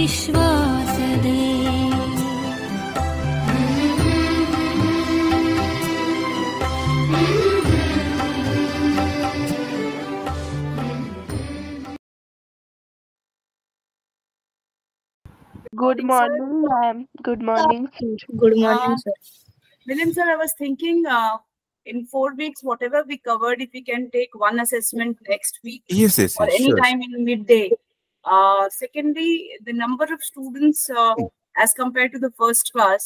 Vishwas they. Good morning, ma'am. Good morning, sir. Good morning, sir. Milind sir, I was thinking in 4 weeks, whatever we covered, if we can take one assessment next week Yes, or any sure. time in midday. Secondly, the number of students as compared to the first class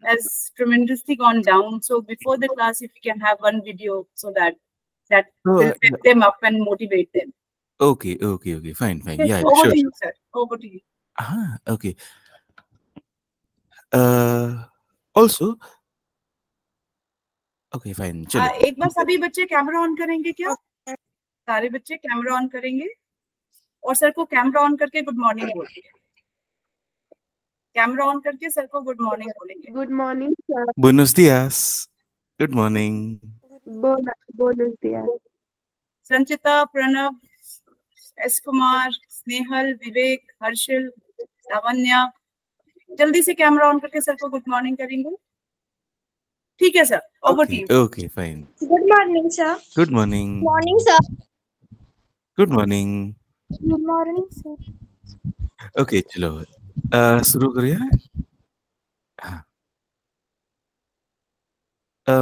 has tremendously gone down. So before the class, if we can have one video so that will pep them up and motivate them. Okay, fine. Yes, Yeah, over sure. to you, sir. Over to you. Okay. Also, okay, fine. चलो. एक बार सभी बच्चे camera on करेंगे क्या? सारे बच्चे camera on करेंगे और सर को कैमरा ऑन करके गुड मॉर्निंग बोलेंगे. कैमरा ऑन करके सर को गुड मॉर्निंग बोलेंगे. Good morning, sir. Buenos días. Good morning. Buenos días. Sanchita, Pranav, S Kumar, Snehal, Vivek, Harshil, Lavanya, जल्दी से कैमरा ऑन करके सर को गुड मॉर्निंग करेंगे. ठीक है sir, over to you. Okay, fine. Good morning, sir. Good morning. Morning, sir. Good morning. Good morning, sir. Okay, चलो. शुरू करिए.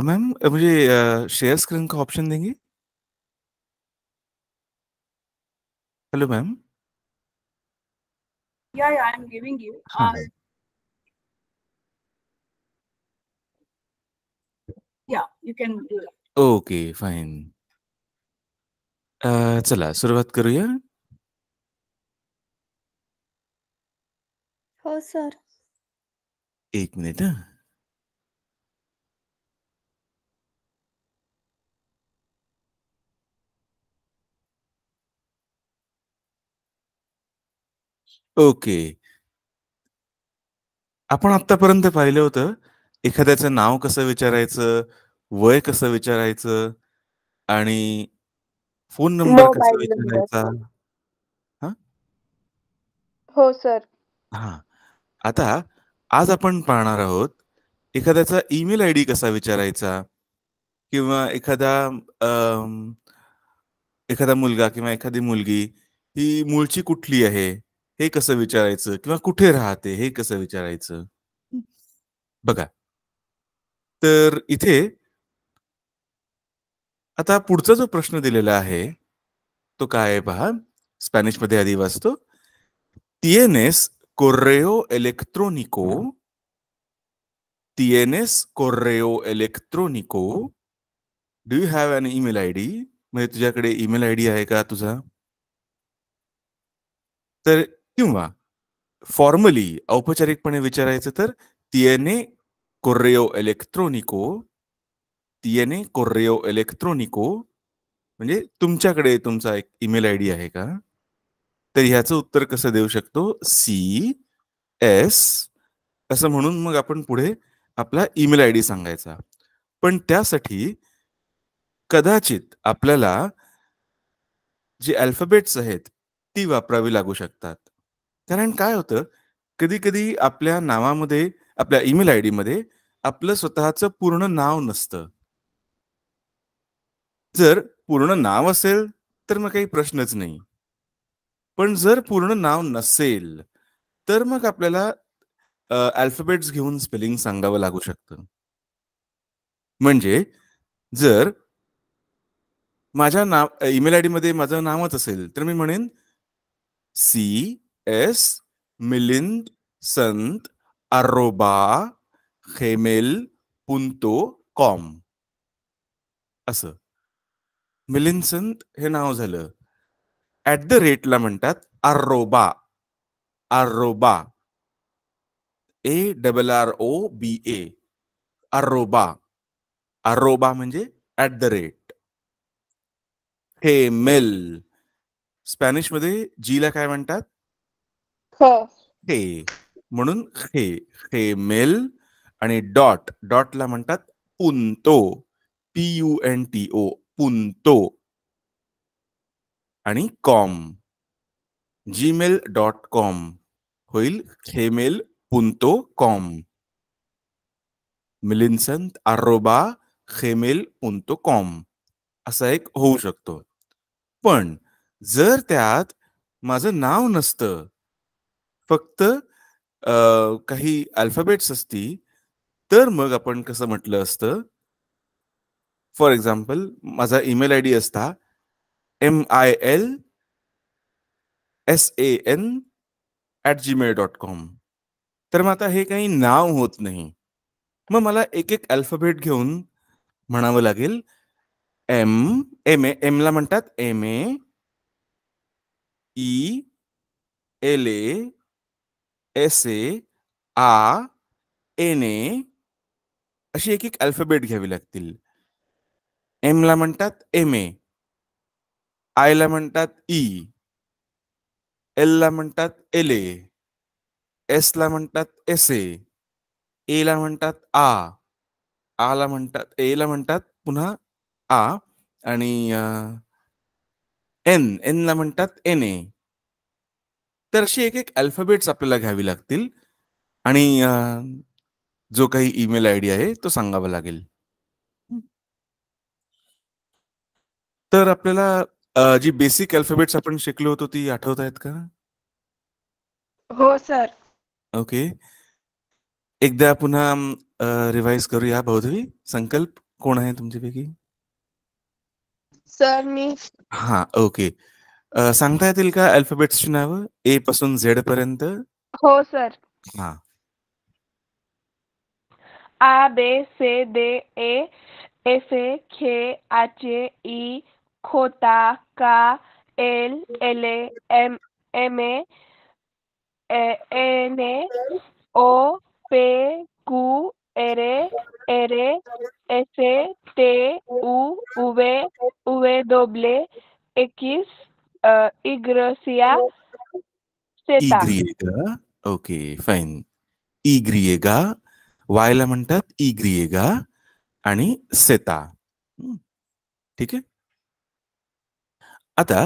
मैम मुझे शेयर स्क्रीन का ऑप्शन देंगे? Hello ma'am. Yeah, I am giving you. Yeah, you can do that. Okay, fine. चला सुरुवात करूया. हो सर. एक मिनिट. ओके. आपण आतापर्यंत पाहिलं होतं एखाद्याचं नाव कसं विचारायचं, वय कसं विचारायचं आणि फोन नंबर कसा Mobile number. विचारायचा. हो सर. आता आज आपण पाहणार आहोत एखाद्याचा ईमेल आयडी कसा विचारायचा किंवा एखादा मुलगा किंवा एखादी मुलगी ही मूळची कुठली आहे हे कसं विचारायचं किंवा कुठे राहते हे कसं विचारायचं. बघा, तर इथे आता पुढचा जो प्रश्न दिलेला आहे तो काय आहे पहा. स्पॅनिश मध्ये आधी वाचतो. ¿Tienes correo electrónico? ¿Tienes correo electrónico? Do you have an email ID? म्हणजे तुझ्याकडे ईमेल आयडी आहे का तुझा. तर किंवा फॉर्मली औपचारिकपणे विचारायचं तर tiene correo electrónico. tiene correo electrónico म्हणजे तुमच्याकडे तुमचा एक ईमेल आयडी आहे का. तर ह्याचं उत्तर कसं देऊ शकतो. सी एस असं म्हणून मग आपण पुढे आपला ईमेल आयडी सांगायचा. पण त्यासाठी कदाचित आपल्याला जे अल्फाबेट्स आहेत ती वापरावी लागू शकतात. कारण काय होतं कधी कधी आपल्या नावामध्ये आपल्या ईमेल आयडी मध्ये आपलं स्वतःचं पूर्ण नाव नसतं. जर पूर्ण नाव असेल तर मग काही प्रश्नच नाही. पण जर पूर्ण नाव नसेल तर मग आपल्याला अल्फाबेट्स घेऊन स्पेलिंग सांगावं लागू शकतं. म्हणजे जर माझ्या ईमेल आयडी मध्ये माझं नावच असेल तर मी म्हणेन cs milinsant@gmail.com असं. मिलिंदसंत हे नाव झालं. @ ला म्हणतात arroba arroba ARROBA arroba arroba म्हणजे @ हे मेल स्पॅनिश मध्ये जी ला काय म्हणतात. हे म्हणून हे मेल आणि डॉट ला म्हणतात punto PUNTO punto आणि कॉम gmail.com होईल gmail.com. milinsant@gmail.com असा एक होऊ शकतो. पण जर त्यात माझं नाव नसतं, फक्त काही अल्फाबेट्स असती, तर मग आपण कसं म्हटलं असतं, फॉर एक्झाम्पल माझा ईमेल आयडी असता milsan@gmail.com. तर मग आता हे काही नाव होत नाही. मग मला एक एक अल्फाबेट घेऊन म्हणावं लागेल. एमला म्हणतात MA, ELA, SA, NA अशी एक एक अल्फाबेट घ्यावी लागतील. एमला म्हणतात MA, आयला म्हणतात E, एलला म्हणतात LA, एसला म्हणतात SA, एला म्हणतात आला म्हणतात एला म्हणतात पुन्हा आ, आणि एनला म्हणतात NA. तर अशी एक एक अल्फाबेट्स आपल्याला घ्यावी लागतील आणि जो काही ईमेल आयडी आहे तो सांगावा लागेल. तर आपल्याला जी बेसिक अल्फाबेट्स आपण शिकलो होतो ती आठवत आहेत का? हो सर. ओके, एकदा पुन्हा रिवाइज करूया. बौद्धवी, संकल्प कोण आहे तुमच्यापैकी? सर मी. हा, ओके. सांगता येतील का अल्फाबेट्सची नावं A पासून Z पर्यंत? हो सर. हा. A B C D E F G H I J K L M N O P Q R S T U V W X Y Z. Okay, fine. Y, वायला म्हणतात Y आणि सेता. ठीक आहे. आता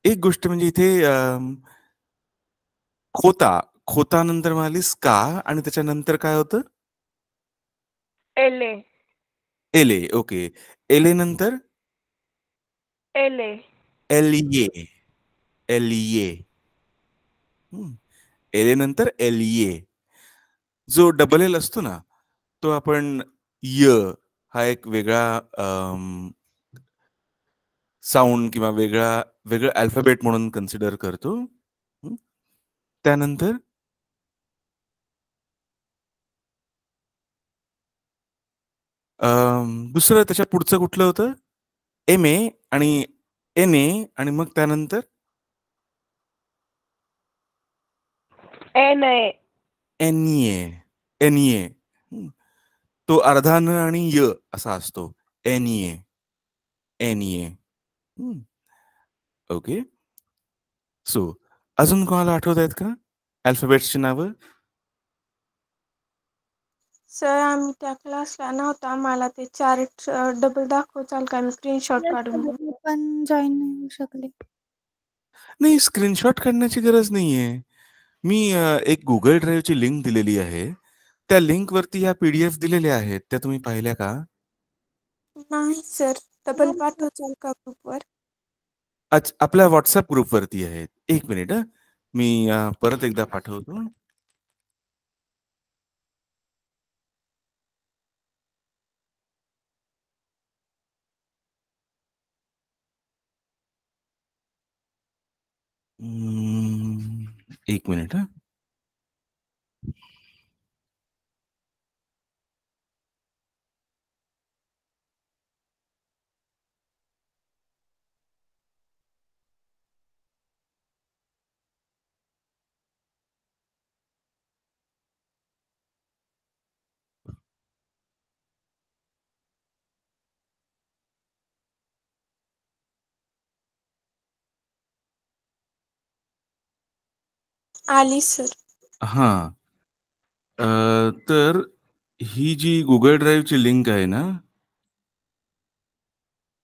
एक गोष्ट म्हणजे इथे खोता नंतर म्हणालीस का, आणि त्याच्यानंतर काय होतं? एले. ओके, एले नंतर एलिये. एले नंतर एलिये. जो डबल एल असतो ना, तो आपण हा एक वेगळा साऊंड किंवा वेगळं अल्फाबेट म्हणून कन्सिडर करतो. त्यानंतर दुसरं त्याच्या पुढचं कुठलं होतं? MA आणि NA, आणि मग त्यानंतर NA. तो अर्धा न आणि य असा असतो. NA. ओके. सो अजून कोणाला आठवत आहेत का अल्फाबेट्सची नावं? सर आम्ही त्या क्लासला नव्हता, मला ते चार्ट डबल दाखवचाल का? मी स्क्रीनशॉट काढून घेऊ. पण जॉईन नाही होऊ शकले. नाही, स्क्रीनशॉट काढण्याची गरज नाहीये. मी एक गुगल ड्राईव्हची लिंक दिलेली आहे. त्या लिंक वरती या PDF दिलेल्या आहेत, त्या तुम्ही पाहिल्या का? नाही सर, डबल पाठवचाल का ग्रुपवर? आपल्या व्हॉट्सअप ग्रुप वरती आहेत. एक मिनिट, मी परत एकदा पाठवतो. एक मिनिट. आली सर. हा, तर ही जी गुगल ड्राईव्हची लिंक आहे ना,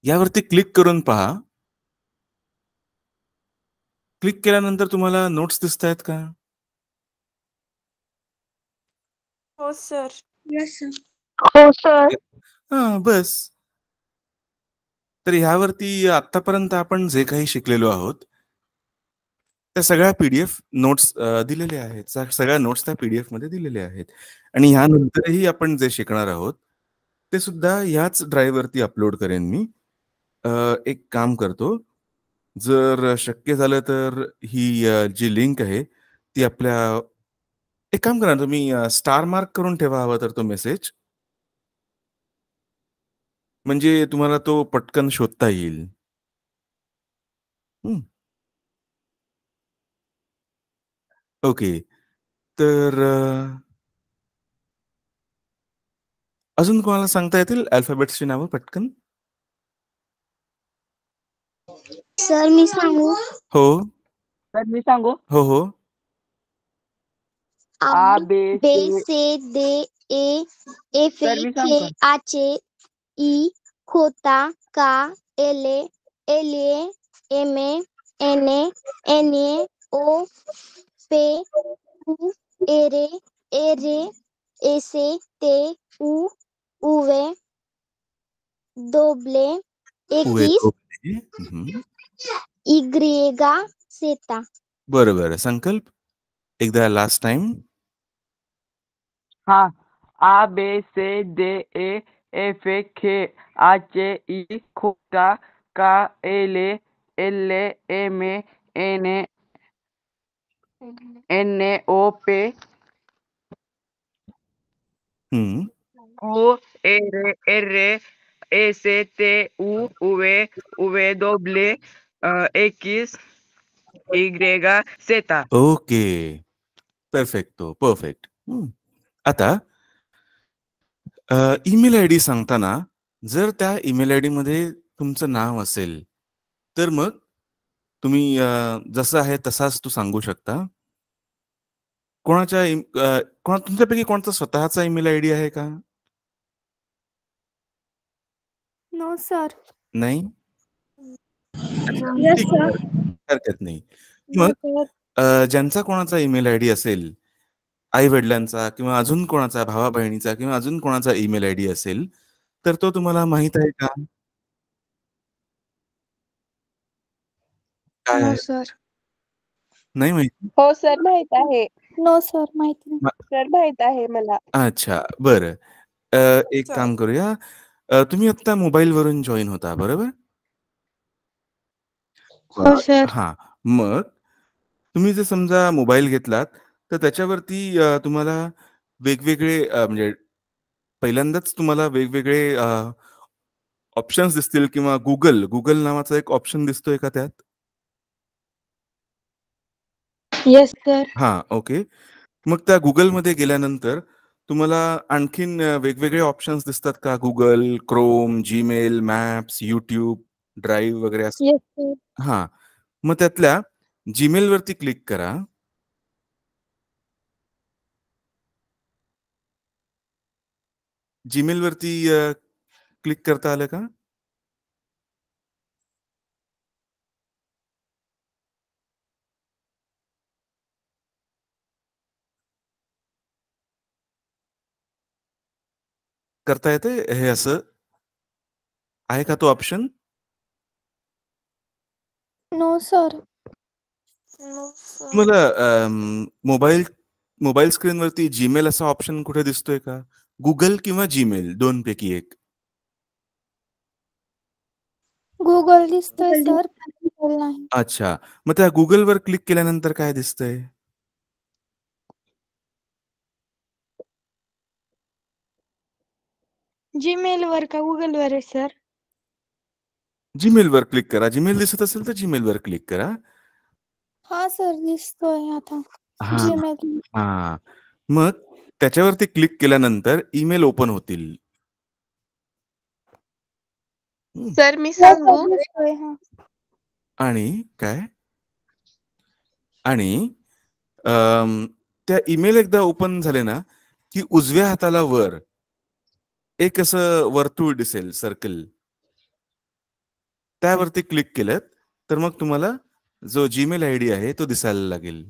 यावरती क्लिक करून पहा. क्लिक केल्यानंतर तुम्हाला नोट्स दिसत आहेत का? हो सर. Yes sir. हो सर. हा, बस. तर ह्यावरती आतापर्यंत आपण जे काही शिकलेलो आहोत त्या सगळ्या पीडीएफ नोट्स दिलेले आहेत. सगळ्या नोट्स त्या पीडीएफ मध्ये दिलेले आहेत. आणि ह्यानंतरही आपण जे शिकणार आहोत ते सुद्धा ह्याच ड्राईव्ह वरती अपलोड करेन मी. एक काम करतो, जर शक्य झालं तर ही जी लिंक आहे ती आपल्या, एक काम करा तुम्ही स्टार मार्क करून ठेवा हवा तर तो मेसेज, म्हणजे तुम्हाला तो पटकन शोधता येईल. ओके. तर अजून कोणाला सांगता येतील अल्फाबेट्सची नावं पटकन? सर मी सांगू? हो सर मी सांगू? हो हो. आ बे बे से. से दे ए एफे सर मी खे सांगू का? आचे ई खोता का एले एलिए एमे एने एने ओ पे उ एरे एरे एसे ते उ उवे दोबले उवे एकिस दोबले. हम्म. इग्रेगा सेता. बरोबर. संकल्प एकदा लास्ट टाइम. हाँ. आ बे से दे ए एफे खे आचे ई खोता का एले एले एमे एने एने ओ पे उ एरे एरे एसे ते उ उवे उवे दोबले एकिस इग्रेगा सेता. ओके. परफेक्टो. परफेक्ट. आता ईमेल आय डी सांगताना जर त्या ईमेल आय डी मध्ये तुमचं नाव असेल तर मग तुम्ही जसं आहे तसाच तू सांगू शकता. तुमच्यापैकी कोणाचा स्वतःचा ईमेल आय डी आहे का? No sir. नाही. Yes sir. हरकत नाही. मग ज्यांचा कोणाचा ईमेल आय डी असेल, आई वडिलांचा किंवा अजून कोणाचा, भावा बहिणीचा किंवा अजून कोणाचा ईमेल आय डी असेल तर तो तुम्हाला माहित आहे का? काय नो आहे? सर. नाही माहिती? हो सर माहित आहे. नो सर माहिती नाही. सर माहित आहे मला. अच्छा, बरं. एक सर. काम करूया. तुम्ही आता मोबाईलवरून जॉइन होता, बरोबर? हो सर. हां. मग तुम्ही जर समजा मोबाईल घेतलात तर त्याच्यावरती तुम्हाला वेगवेगळे म्हणजे पहिल्यांदाच तुम्हाला वेगवेगळे ऑप्शन्स दिसतील किंवा Google नावाचा एक ऑप्शन दिसतोय का त्यात? Yes sir. हां, ओके. मग त्या Googleमध्ये गेल्यानंतर तुम्हाला आणखीन वेगवेगळे ऑप्शन्स दिसतात का? Google, Chrome, Gmail, maps, YouTube, drive वगैरे असं? Yes sir. हां. मग त्यातल्या Gmail वरती क्लिक करा. Gmail वरती क्लिक करता आलं का? करता येते हे असं? आहे का तो option? No sir. No sir. तुम्हाला मोबाईल स्क्रीनवरती Gmail असा ऑप्शन कुठे दिसतोय का? Google किंवा Gmail दोनपैकी एक. गुगल दिसतोय सर, पण Gmail नाही. अच्छा. मग त्या Googleवर क्लिक केल्यानंतर काय दिसतंय? Gmail वर का Google वर आहे सर? Gmailवर क्लिक करा. Gmail दिसत असेल तर Gmailवर क्लिक करा. हा सर दिसतोय आता. हां, Gmail. हां. मग त्याच्यावरती क्लिक केल्यानंतर ईमेल ओपन होतील. सर मी हो सांगू? सर दिसतोय. हां. आणि काय? आणि त्या ईमेल एकदा ओपन झाले ना, की उजव्या हाताला वर एक असं वर्तुळ दिसेल, सर्कल. त्यावरती क्लिक केलं तर मग तुम्हाला जो जीमेल आयडी आहे तो दिसायला लागेल.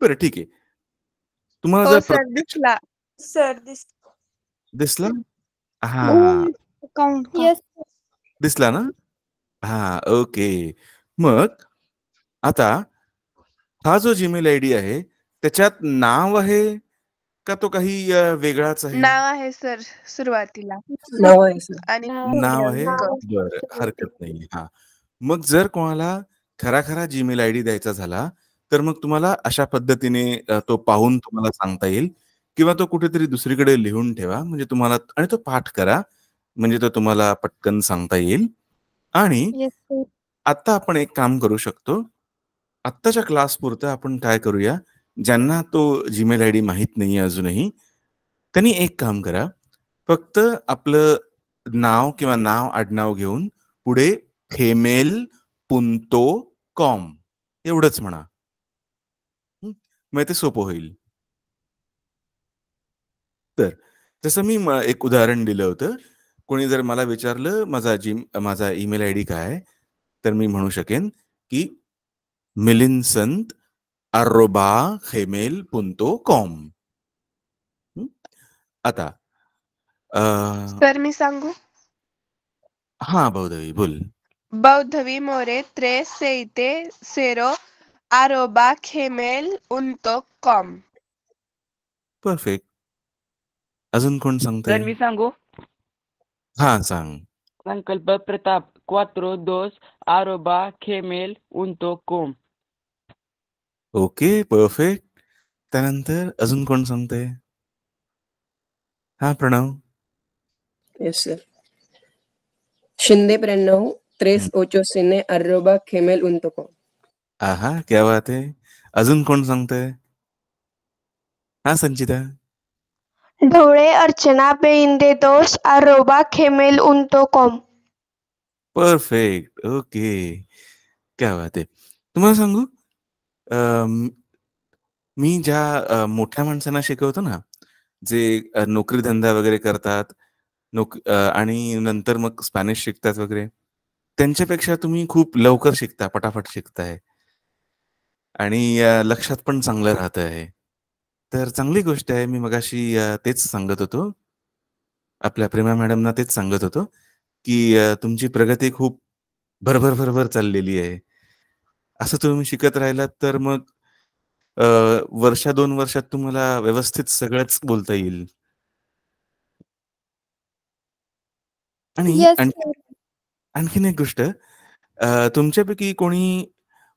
बरं ठीक आहे. तुम्हाला हो जर सर दिसला. सर दिसला हा अकाउंट येस दिसला ना हा ओके. मग आता हा जो जीमेल आयडी आहे त्याच्यात नाव आहे का तो काही वेगळाच आहे? नाव आहे सर सुरुवातीला नाव आहे सर. आणि नाव आहे. बरं हरकत नाही. हा मग जर कोणाला खरा जीमेल आयडी द्यायचा झाला तर मग तुम्हाला अशा पद्धतीने तो पाहून तुम्हाला सांगता येईल किंवा तो कुठेतरी दुसरीकडे लिहून ठेवा म्हणजे तुम्हाला आणि तो पाठ करा म्हणजे तो तुम्हाला पटकन सांगता येईल. आणि येस सर आता आपण एक काम करू शकतो. आत्ताच्या क्लास पुरतं आपण काय करूया, ज्यांना तो जीमेल आयडी माहित नाहीये अजूनही त्यांनी एक काम करा. फक्त आपलं नाव किंवा नाव आडनाव घेऊन पुढे gmail.com एवढंच म्हणा. मग ते सोपं होईल. तर जसं मी एक उदाहरण दिलं होतं. कोणी जर मला विचारलं माझा ईमेल आयडी काय आहे तर मी म्हणू शकेन की milinsant@gmail.com. आता सर मी सांगू. हा बौद्धवी बोल. बौद्धवी मोरे 360@gmail.com. परफेक्ट. अजून कोण सर सांगतंय? मी सांगू. हा सांग. संकल्प प्रताप 42@gmail.com. Okay perfect. त्यानंतर अजून कोण सांगतंय? हा Pranab. Yes sir. Shinde 93 389@gmail.com. आहा क्या बात आहे. अजून कोण सांगतंय? हा संचिता. Dhole Archana beindedós@gmail.com. Perfect. Okay क्या बात आहे. तुम्हाला सांगू मी ज्या मोठ्या माणसांना शिकवतो ना जे नोकरी धंदा वगैरे करतात आणि नंतर मग स्पॅनिश शिकतात वगैरे त्यांच्यापेक्षा तुम्ही खूप लवकर शिकता, पटापट शिकताय आणि लक्षात पण चांगलं राहत आहे. तर चांगली गोष्ट आहे. मी मगाशी तेच सांगत होतो आपल्या प्रेमा मॅडमना तेच सांगत होतो की तुमची प्रगती खूप भरभर चाललेली आहे. असं तुम्ही शिकत राहिलात तर मग वर्षा 2 वर्षात तुम्हाला व्यवस्थित सगळंच बोलता येईल. आणि येस सर आणखीन एक गोष्ट तुमच्यापैकी कोणी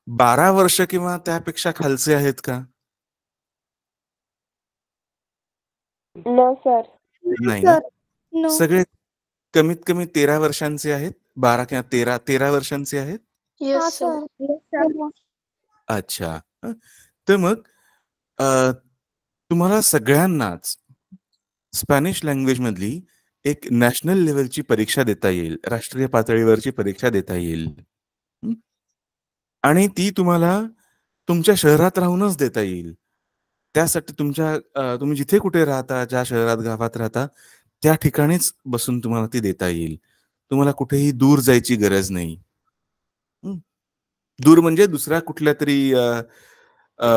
12 वर्ष किंवा त्यापेक्षा खालचे आहेत का? No sir. नाही ना. सर नो सगळे कमीत कमी 13 वर्षांचे आहेत. 12 किंवा 13 वर्षांचे आहेत. हा येस सर. सर अच्छा. तर मग तुम्हाला सगळ्यांनाच स्पॅनिश लँग्वेज मधली एक नॅशनल लेवलची परीक्षा देता येईल. राष्ट्रीय पातळीवरची परीक्षा देता येईल. आणि ती तुम्हाला तुमच्या शहरात राहूनच देता येईल. त्यासाठी तुम्ही जिथे कुठे राहता, ज्या शहरात गावात राहता त्या ठिकाणीच बसून तुम्हाला ती देता येईल. तुम्हाला कुठेही दूर जायची गरज नाही. दूर म्हणजे दुसऱ्या कुठल्या तरी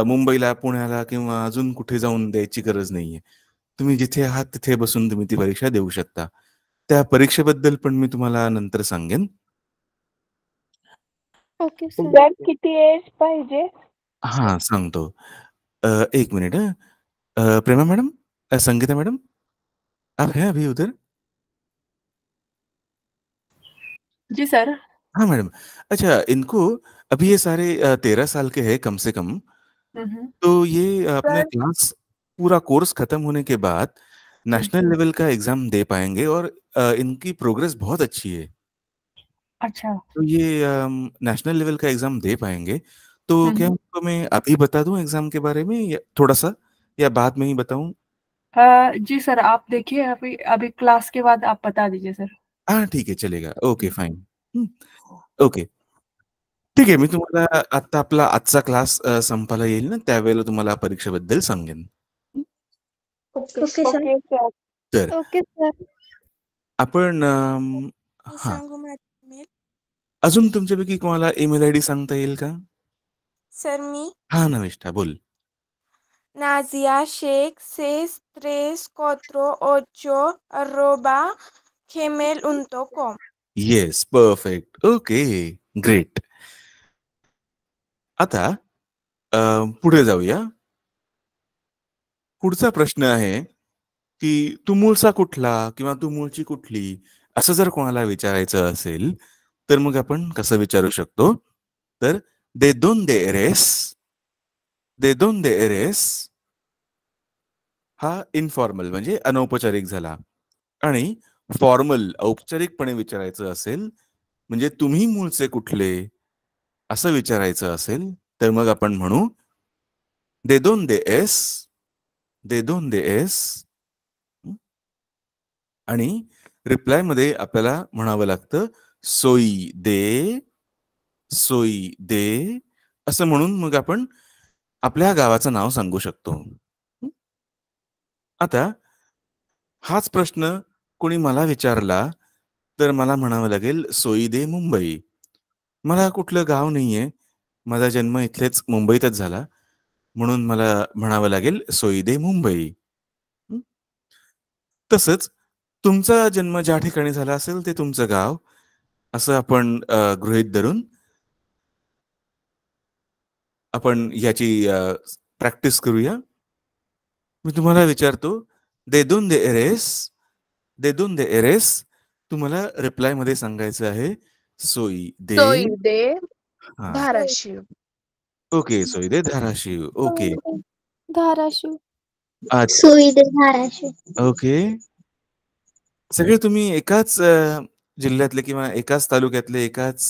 मुंबईला, पुण्याला किंवा अजून कुठे जाऊन द्यायची गरज नाहीये. तुम्ही जिथे आहात तिथे बसून तुम्ही ती परीक्षा देऊ शकता. त्या परीक्षेबद्दल पण मी तुम्हाला नंतर सांगेन. ओके सर सर किती एज पाहिजे? हा सांगतो. एक मिनिट. प्रेमा मैडम, संगीता मैडम, आप हैं अभी उधर? जी सर. हाँ मैडम. अच्छा, इनको अभी ये सारे 13 साल के हैं कम से कम. तो ये अपने क्लास पूरा कोर्स खत्म होने के बाद नेशनल लेवल का एग्जाम दे पाएंगे और इनकी प्रोग्रेस बहुत अच्छी है. अच्छा. तो ये नेशनल लेवल का एग्जाम दे पाएंगे. तो क्या उनको मैं अभी बता दूं एग्जाम के बारे में या थोड़ा सा, या बाद में ही बताऊं? जी सर, आप देखिए अभी अभी क्लास के बाद आप बता दीजिए सर. हाँ ठीक आहे, चलेगा. Okay fine. ओके ठीक आहे. मी तुम्हाला आता आपला आजचा क्लास संपायला येईल ना त्यावेळेला तुम्हाला परीक्षेबद्दल सांगेन. Okay sir. तर ओके सर आपण मी हा सांगू माझी email? अजून तुमच्यापैकी कोणाला ईमेल आयडी सांगता येईल का? सर मी हा नविष्ठा बोल. Nazia Shaikh 63448@gmail.com. Yes, perfect. Okay, great. आता पुढे जाऊया. पुढचा प्रश्न आहे की तू मूळचा कुठला किंवा तू मूळची कुठली असं जर कोणाला विचारायचं असेल तर मग आपण कसं विचारू शकतो? तर de dónde eres? de dónde eres? हा इनफॉर्मल म्हणजे अनौपचारिक झाला. आणि फॉर्मल औपचारिकपणे विचारायचं असेल म्हणजे तुम्ही मूळचे कुठले असं विचारायचं असेल तर मग आपण म्हणू de dónde es? de dónde es? आणि रिप्लाय मध्ये आपल्याला म्हणावं लागतं सोई दे असं म्हणून मग आपण आपल्या गावाचं नाव सांगू शकतो. आता हाच प्रश्न कोणी मला विचारला तर मला म्हणावं लागेल सोई दे मुंबई. मला कुठलं गाव नाहीये, माझा जन्म इथलेच मुंबईतच झाला म्हणून मला म्हणावं लागेल सोई दे मुंबई. तसंच तुमचा जन्म ज्या ठिकाणी झाला असेल ते तुमचं गाव असं आपण गृहीत धरून आपण याची प्रॅक्टिस करूया. मी तुम्हाला विचारतो de dónde eres? de dónde eres? तुम्हाला रिप्लाय मध्ये सांगायचं आहे सोई दे हा. धाराशिव. ओके, सोई दे धाराशिव. ओके, धाराशिव. सोई दे धाराशिव. ओके. सगळे तुम्ही एकाच जिल्ह्यातले किंवा एकाच तालुक्यातले एकाच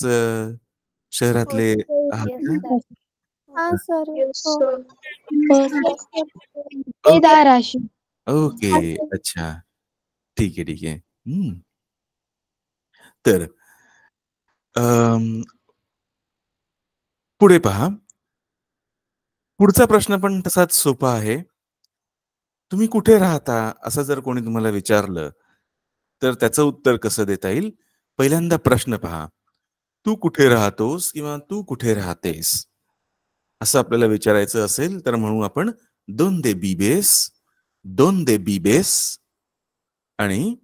शहरातले आहात का? हा सर. ते धाराशिव. ओके, अच्छा, ठीक आहे. तर पुढे पहा. पुढचा प्रश्न पण तसाच सोपा आहे. तुम्ही कुठे राहता असं जर कोणी तुम्हाला विचारलं तर त्याचं उत्तर कसं देता येईल? पहिल्यांदा प्रश्न पहा. तू कुठे राहतोस किंवा तू कुठे राहतेस असं आपल्याला विचारायचं असेल तर म्हणू आपण donde vives? donde vives? आणि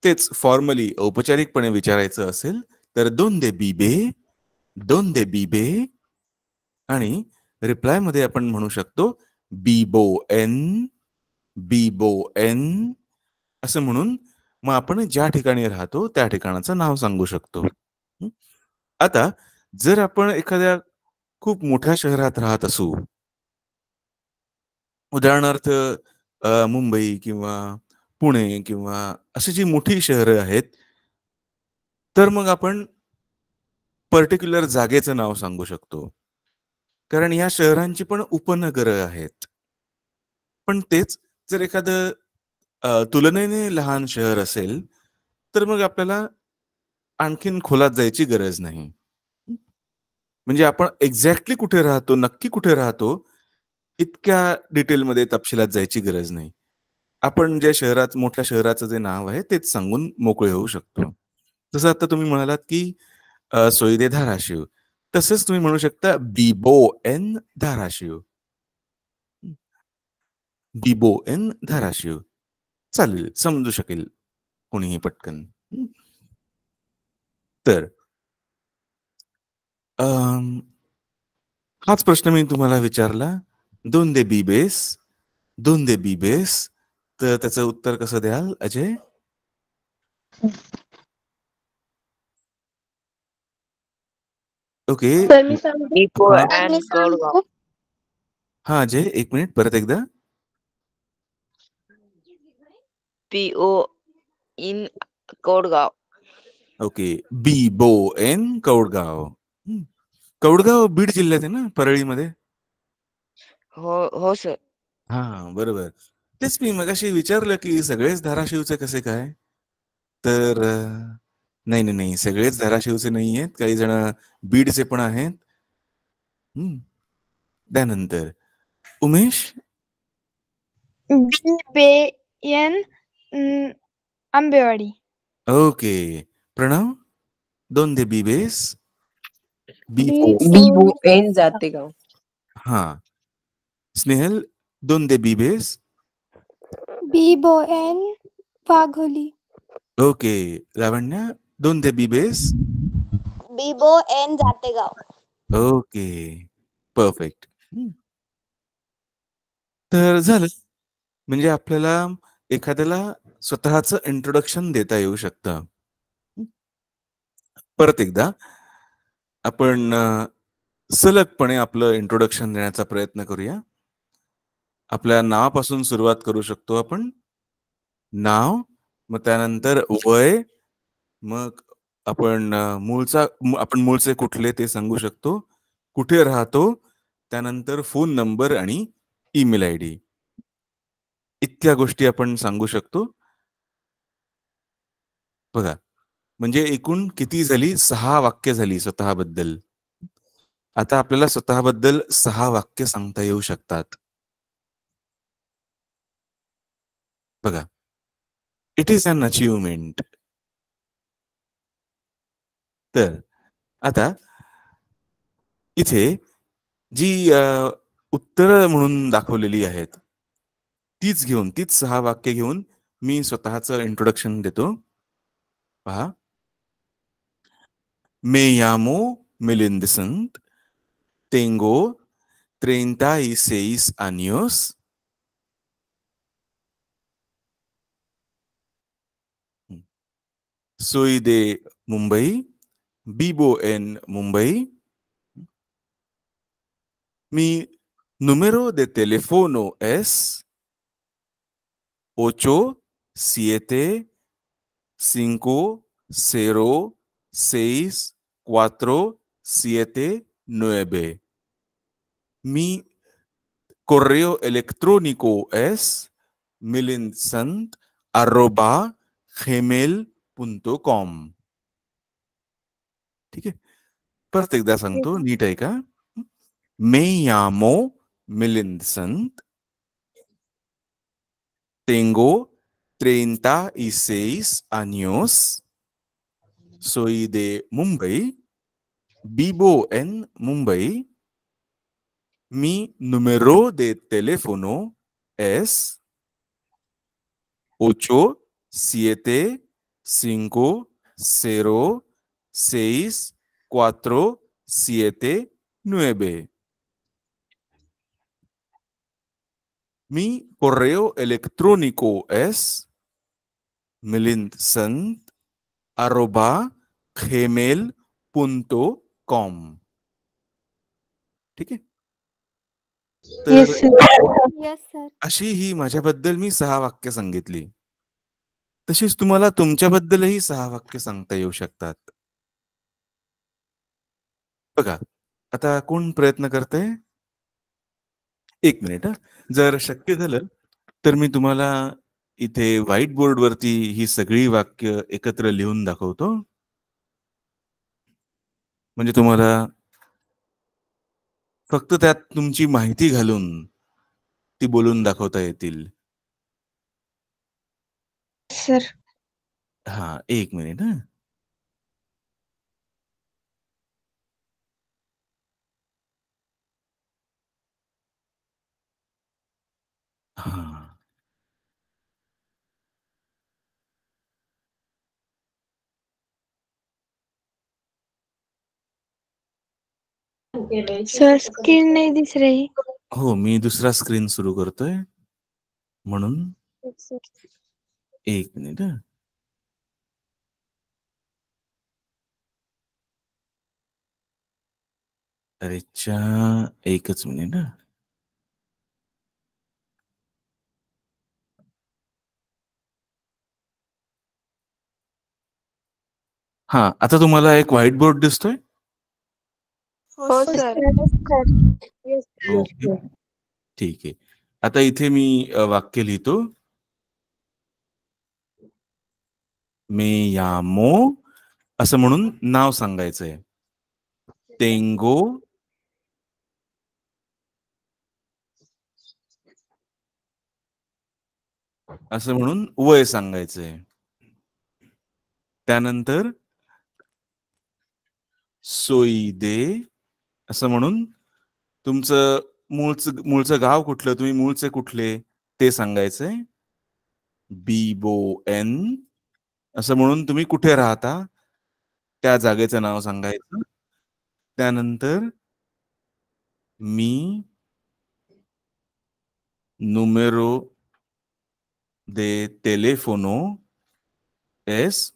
तेच फॉर्मली औपचारिकपणे विचारायचं असेल तर donde vive? donde vive? आणि रिप्लाय मध्ये आपण म्हणू शकतो vivo en असं म्हणून मग आपण ज्या ठिकाणी राहतो त्या ठिकाणाचं नाव सांगू शकतो. आता जर आपण एखाद्या खूप मोठ्या शहरात राहत असू, उदाहरणार्थ मुंबई किंवा पुणे किंवा अशी जी मोठी शहरं आहेत तर मग आपण पर्टिक्युलर जागेचं नाव सांगू शकतो. कारण या शहरांची पण उपनगरं आहेत. पण तेच जर एखादं तुलनेने लहान शहर असेल तर मग आपल्याला आणखीन खोलात जायची गरज नाही. म्हणजे आपण एक्झॅक्टली कुठे राहतो, नक्की कुठे राहतो इतक्या डिटेलमध्ये तपशिलात जायची गरज नाही. आपण ज्या शहरात मोठ्या शहराचं जे नाव आहे तेच सांगून मोकळे होऊ शकतो. जसं आता तुम्ही म्हणालात की सोई दे धाराशिव, तसंच तुम्ही म्हणू शकता विबो एन धाराशिव. विबो एन धाराशिव चालेल, समजू शकेल कोणीही पटकन. तर हाच प्रश्न मी तुम्हाला विचारला donde vives? donde vives? तर त्याचं उत्तर कसं द्याल अजय? ओके. हा अजय, एक मिनिट परत एकदा. PO in Kodgaon. ओके, बीबो एन कौडगाव. कौडगाव बीड जिल्ह्यात आहे ना, परळीमध्ये? हो सर. हा बरोबर. तेच मी मगाशी विचारलं की सगळेच धाराशिवचे कसे काय, तर नाही, सगळेच धाराशिवचे नाही आहेत, काही जण बीडचे पण आहेत. त्यानंतर Umesh? BBN Ambewadi. Okay. Pranav? donde vives? Vivo en Zategaon. हाँ, Snehal, donde vives? Vivo en Wagholi. Okay, Lavanya, donde vives? Vivo en Zategaon. Okay, perfect. तर झालं, म्हणजे आपल्याला एखाद्याला स्वतःचं इंट्रोडक्शन देता येऊ शकतं. परत एकदा आपण सलगपणे आपलं इंट्रोडक्शन देण्याचा प्रयत्न करूया. आपल्या नावापासून सुरुवात करू शकतो आपण. नाव, मग त्यानंतर वय, मग आपण मूळचे कुठले ते सांगू शकतो, कुठे राहतो, त्यानंतर फोन नंबर आणि ईमेल आयडी, इतक्या गोष्टी आपण सांगू शकतो. बघा, म्हणजे एकूण किती झाली? 6 वाक्य झाली स्वतःबद्दल. आता आपल्याला स्वतःबद्दल 6 वाक्य सांगता येऊ शकतात. बघा, इट इज अन अचीवमेंट. तर आता इथे जी उत्तर म्हणून दाखवलेली आहेत, तीच 6 वाक्य घेऊन मी स्वतःचं इंट्रोडक्शन देतो. पहा, Me llamo Melindesant, tengo 36 años. Soy de Mumbai, vivo en Mumbai. Mi número de teléfono es 87506479. Mi correo electrónico es milinsant@gmail.com. ठीक आहे, परत एकदा सांगतो, नीट आहे का? Me llamo Milinsant, tengo 36 años, soy de Mumbai, vivo en Mumbai. Mi número de teléfono es 87506479. Mi correo electrónico es milinsant@gmail.com. ठीक आहे. तर अशी ही माझ्याबद्दल मी 6 वाक्य सांगितली. तशीच तुम्हाला तुमच्याबद्दलही 6 वाक्य सांगता येऊ शकतात. बघा, आता कोण प्रयत्न करतंय? 1 मिनिट. जर शक्य झालं तर मी तुम्हाला इथे व्हाईट बोर्ड वरती ही सगळी वाक्य एकत्र लिहून दाखवतो, म्हणजे तुम्हाला फक्त त्यात तुमची माहिती घालून ती बोलून दाखवता येतील. सर. हा, 1 मिनिट. हा, सर स्क्रीन नहीं दिस रही. हो, मी दुसरा स्क्रीन सुरू करतोय म्हणून 1 मिनिट. अरेच्या, 1च मिनिट. हा, आता तुम्हाला एक व्हाईट बोर्ड दिसतोय? हो सर. ओके, ठीक आहे. आता इथे मी वाक्य लिहितो. Me llamo, असं म्हणून नाव सांगायचंय. Tengo, असं म्हणून वय सांगायचंय. त्यानंतर सोई दे असं म्हणून तुमचं मूळचं गाव कुठलं, तुम्ही मूळचे कुठले ते सांगायचंय. बीबो एन असं म्हणून तुम्ही कुठे राहता त्या जागेचं नाव सांगायचं. त्यानंतर मी número de teléfono es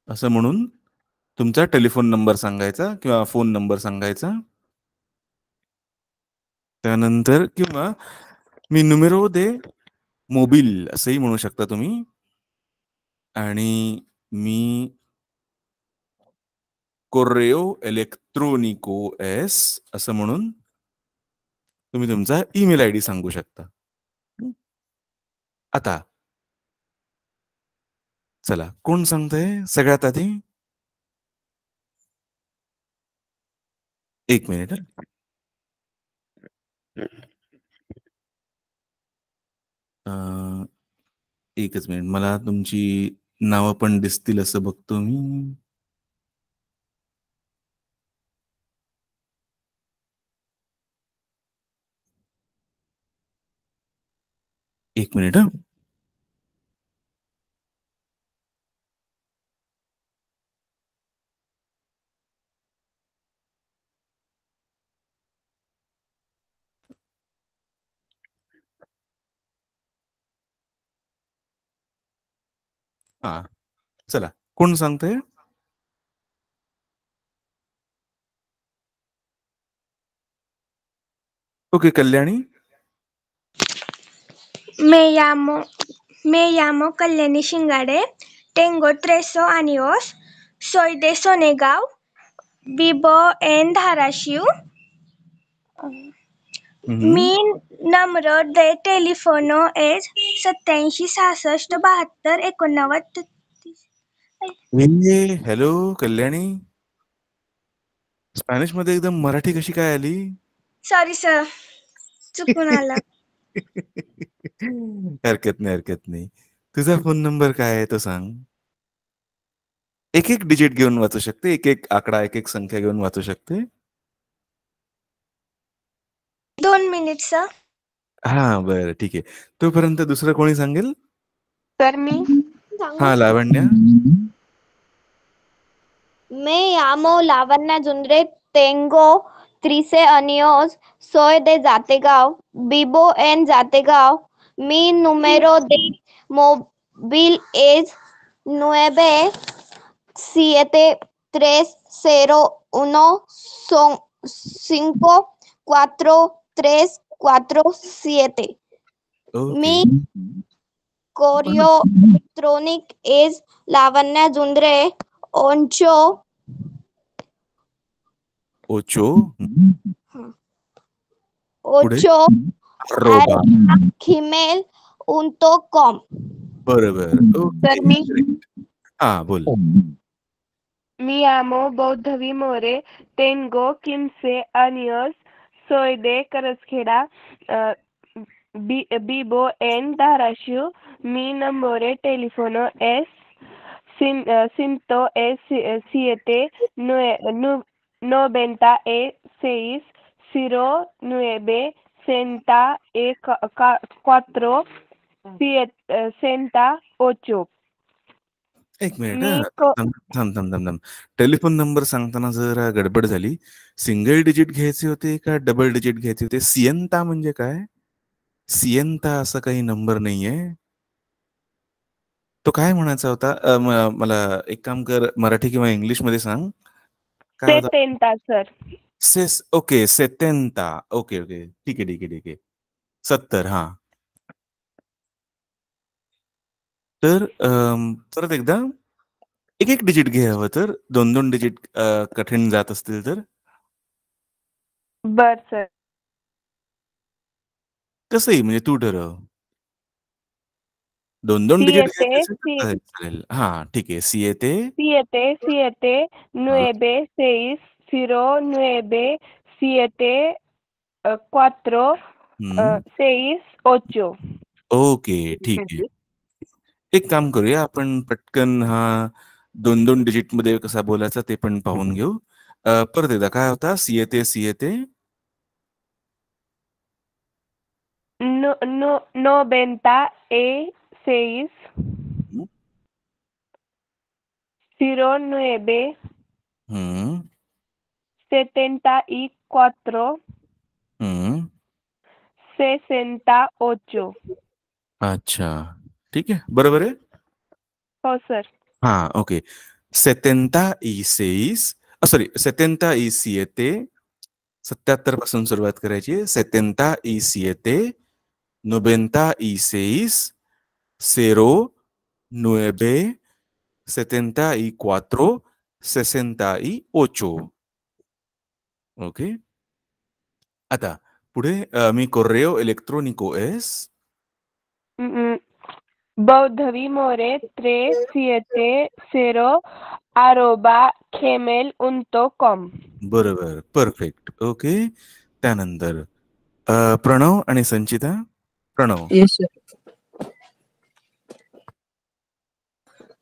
असं म्हणून तुमचा टेलिफोन नंबर सांगायचा किंवा फोन नंबर सांगायचा. त्यानंतर किंवा मी número de मोबाईल असंही म्हणू शकता तुम्ही. आणि मी correo electrónico es असं म्हणून तुम्ही तुमचा ईमेल आयडी सांगू शकता. आता चला कोण सांगतंय सगळ्यात आधी? एक मिनिट. एकच मिनिट, मला तुमची नावं पण दिसतील असं बघतो मी. एक मिनिट. हा चला कोण सांगतंय? Okay Kalyani. Me llamo Kalyani Shingade, tengo 13 años, soy de Sonegao, vivo en Dharashiv. Mi número de teléfono es 87667289. Hello Kalyani, Spanish मध्ये एकदम मराठी कशी काय आली? सॉरी सर, चुकून आला. हरकत नाही. तुझा फोन नंबर काय आहे तो सांग. एक एक डिजिट घेऊन वाचू शकते, एक एक आकडा, एक एक संख्या घेऊन वाचू शकते. 2 मिनिट सर. हा बरं ठीक आहे. तोपर्यंत दुसरं कोणी सांगेल? सर मी. हा लावण्या. Me llamo Lavanya Jundre, tengo 13 años, soy de Zategao, vivo en Zategao. Mi número de móvil es 97301543447. Mi correo electrónico es Lavanya Jundre 8 gmail.com. बरोबर. सर मी. हा बोल. Me llamo Bodhavi More, tengo 15 años, soy de Carrasquera, vivo en Dharashiv. Mi número de teléfono es 196-94-68. एक minute थांब. Telephone number सांगताना जरा गडबड झाली. सिंगल डिजिट घ्यायचे होते का डबल डिजिट घ्यायचे होते? सियंता म्हणजे काय? सियंता असं काही नंबर नाहीये. तो काय म्हणायचा होता? मला एक काम कर, मराठी किंवा इंग्लिश मध्ये सांग. काय होता? सर. ओके 70. ओके ठीक आहे 70. हा तर परत एकदा एक एक डिजिट घे हवं तर. 2 डिजिट कठीण जात असतील तर. बर सर. कसंही म्हणजे तू ठरव. 2 डिजिट चालेल. हा ठीक आहे. 796-97-4-6-8. ओके ठीक आहे. एक काम करूया आपण पटकन. हा 2 डिजिट मध्ये कसा बोलायचा ते पण पाहून घेऊ. परत एकदा काय होता? सिएते सिएते 96 09 74 68. अच्छा, ठीक आहे, बरोबर आहे. हो सर. हा, ओके. 76 सॉरी 77 77 पासून सुरुवात करायची. 77 96 09 74 68. ओके. आता पुढे मी correo electrónico es baudavimore370@gmail.com. बरोबर, परफेक्ट. ओके. त्यानंतर प्रणव आणि संचिता. Pranab. Yes, sir.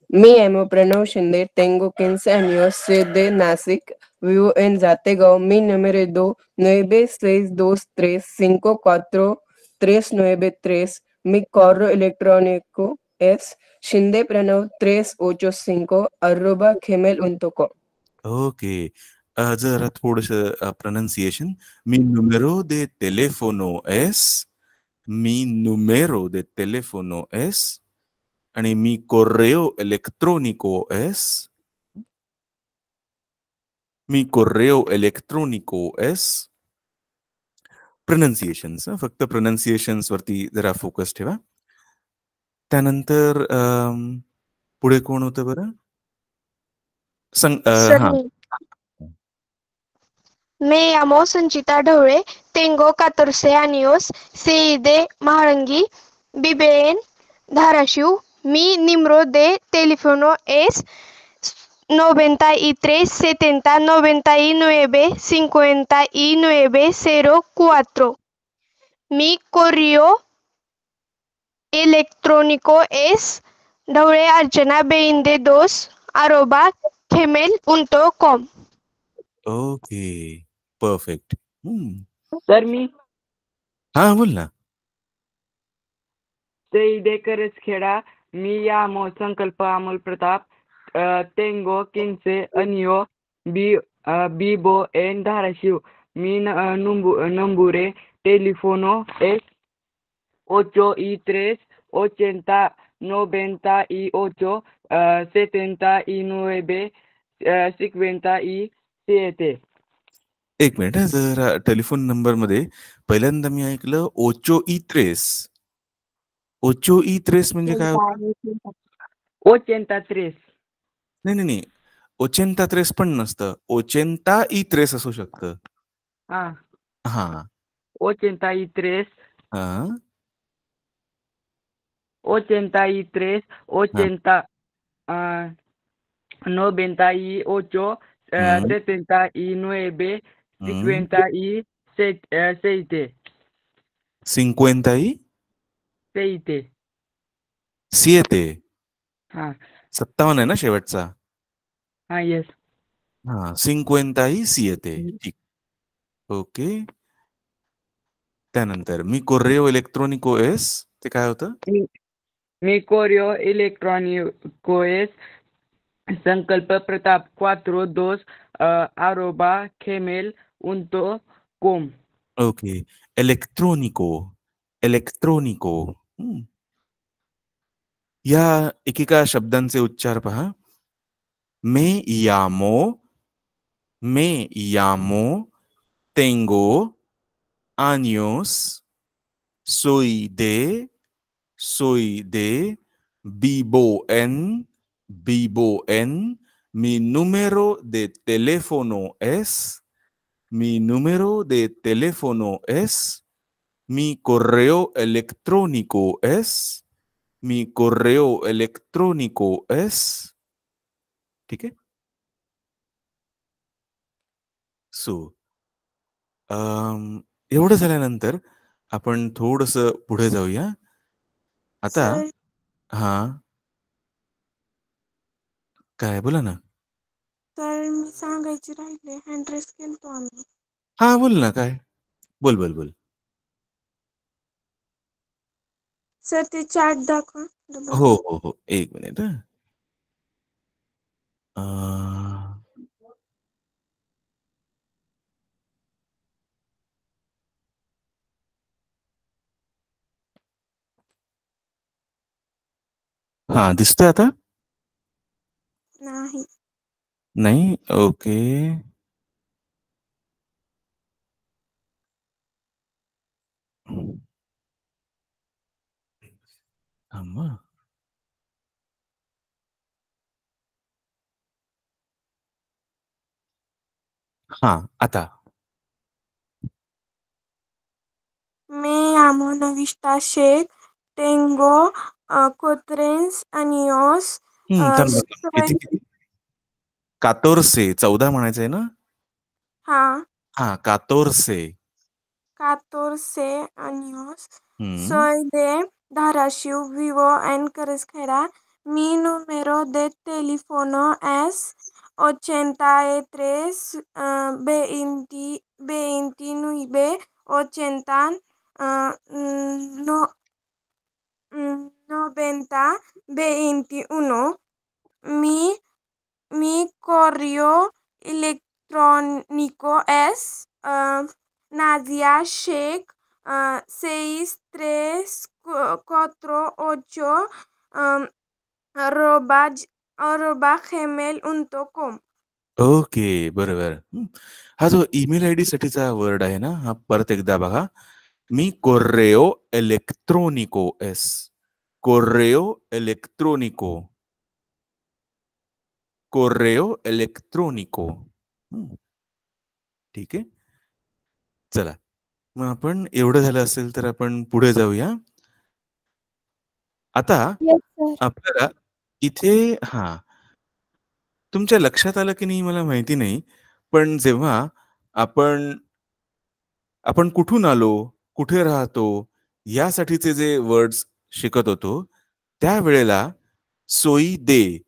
Me llamo Pranav Shinde, tengo 15 años, soy de Nashik, vivo en Zategao. Mi número es 29623543993. Mi correo electrónico es shindepranav385@gmail.com. Okay. जरा थोडस pronunciation. Mi número de teléfono es mi número de teléfono es आणि mi correo electrónico es mi correo electrónico es प्रोनाउन्सिएशन्स. फक्त प्रोनाउन्सिएशन्स वरती जरा focus ठेवा. त्यानंतर पुढे कोण होतं बरं? हा. Me llamo Sanchita Dhole, tengo 14 años, soy de Maharangi, vive en Dharashiv. Mi número de teléfono es 93 70 99 59 04. Mi correo electrónico es dhoulearchana22@gmail.com. Okay, perfect. Sir मी हा, बोल ना. खेडा. मी यामो संकल्प Amol Pratap. tengo 15 años, vivo en Dharashiv. Mi nombre teléfono es 83 80 98 79 57. एक minute. जरा telephone number मध्ये पहिल्यांदा मी ऐकलं 883. 883 म्हणजे काय होतं? 83. नाही 83 पण नसतं. 83 असू शकतं. हा. 83 83 80 98 79 57. 57. हा. 57 आहे ना शेवटचा? हा, येस. 57. ठीक. ओके. त्यानंतर मी correo electrónico es ते काय होतं? मी correo electrónico es संकल्प प्रताप 42@gmail.com. ओके. electrónico. या एकेका शब्दांचे उच्चार पहा. me llamo, tengo años, soy de, vivo en, mi número de teléfono es, mi correo electrónico es, ठीक आहे. एवढं झाल्यानंतर आपण थोडस पुढे जाऊया. आता सर, हा, काय बोला ना. तर मी सांगायची राहिले, हँड रेस केलतो आम्ही. हा बोल ना. काय बोल बोल बोल. सर ते चार्ट दाखवा. हो हो हो, एक मिनिट. हा दिसतोय आता. नाही. नाही. ओके. थांबा. हा आता. Me llamo Navista Sheikh, tengo 4 años, थांबा. soy... किती 14 म्हणायचंय ना. हाँ, हा 14. 14 años. Soy de Dharashiv, vivo en Carrasquera. Mi número de teléfono es 83 20 29 80 90 21. Mi correo electrónico es Nadia Sheikh 6348 @gmail.com. Okay, बरोबर. हा जो ईमेल आयडी साठीचा वर्ड आहे ना, हा परत एकदा बघा. मी correo electrónico es. correo electrónico. correo electrónico. ठीक आहे. चला, मग आपण एवढं झालं असेल तर आपण पुढे जाऊया. आता आपल्याला इथे तुमच्या लक्षात आलं की नाही मला माहिती नाही, पण जेव्हा आपण कुठून आलो, कुठे राहतो यासाठीचे जे वर्ड्स शिकत होतो, त्यावेळेला सोई दे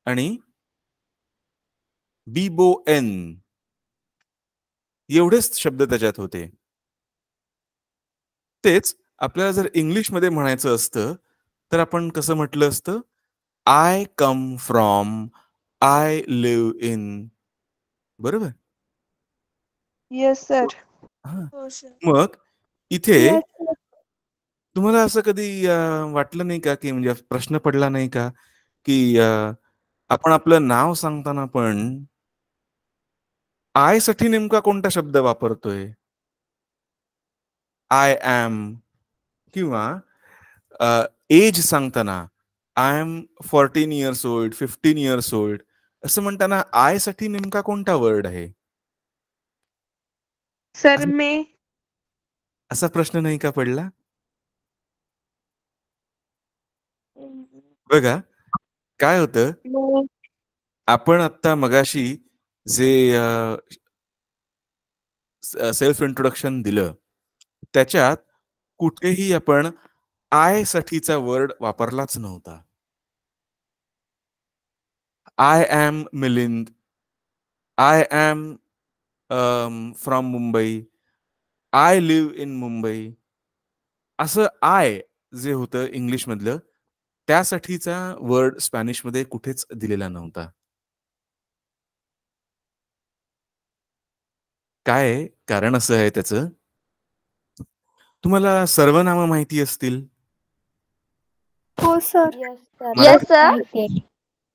आणि बीबोएन एवढेच शब्द त्याच्यात होते. तेच आपल्याला जर इंग्लिशमध्ये म्हणायचं असतं तर आपण कसं म्हटलं असतं? I come from, I live in. बरोबर. Yes sir. मग इथे तुम्हाला असं कधी वाटलं नाही का, की म्हणजे प्रश्न पडला नाही का, की आपण आपलं नाव सांगताना पण आय साठी नेमका कोणता शब्द वापरतोय? आय एम किंवा एज सांगताना I am 14 years old, 15 years old असं म्हणताना आय साठी नेमका कोणता वर्ड आहे? सर मे. असा प्रश्न नाही का पडला? बघा काय होतं, आपण आता मगाशी जे सेल्फ इंट्रोडक्शन दिलं त्याच्यात कुठेही आपण आय साठीचा वर्ड वापरलाच नव्हता. I am Milind, I am from Mumbai, I live in Mumbai असं आय जे होतं इंग्लिश मधलं त्यासाठीचा वर्ड स्पॅनिश मध्ये कुठेच दिलेला नव्हता. काय कारण असं आहे त्याचं? तुम्हाला सर्वनाम माहिती असतील? हो सर. Yes sir.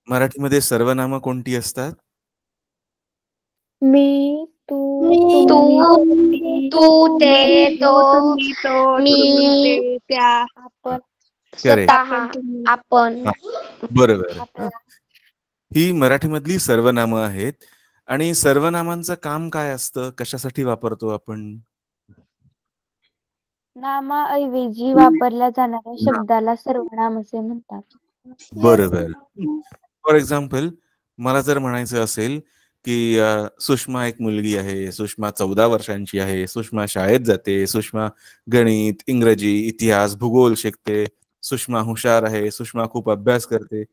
मराठीमध्ये सर्वनाम कोणती असतात? मी, तू, तू, ते, तो, मी, त्या, आपण, आपण. बरोबर. ही मराठीमधली सर्वनामं आहेत. आणि सर्वनामांचं काम काय असतं? कशासाठी वापरतो आपण? नामाऐवजी वापरल्या जाणाऱ्या शब्दाला सर्वनाम असे म्हणतात. बरोबर. फॉर एक्झाम्पल मला जर म्हणायचं असेल की सुषमा एक मुलगी आहे, सुषमा 14 वर्षांची आहे, सुषमा शाळेत जाते, सुषमा गणित, इंग्रजी, इतिहास, भूगोल शिकते, सुषमा हुशार आहे, सुषमा खूप अभ्यास करते,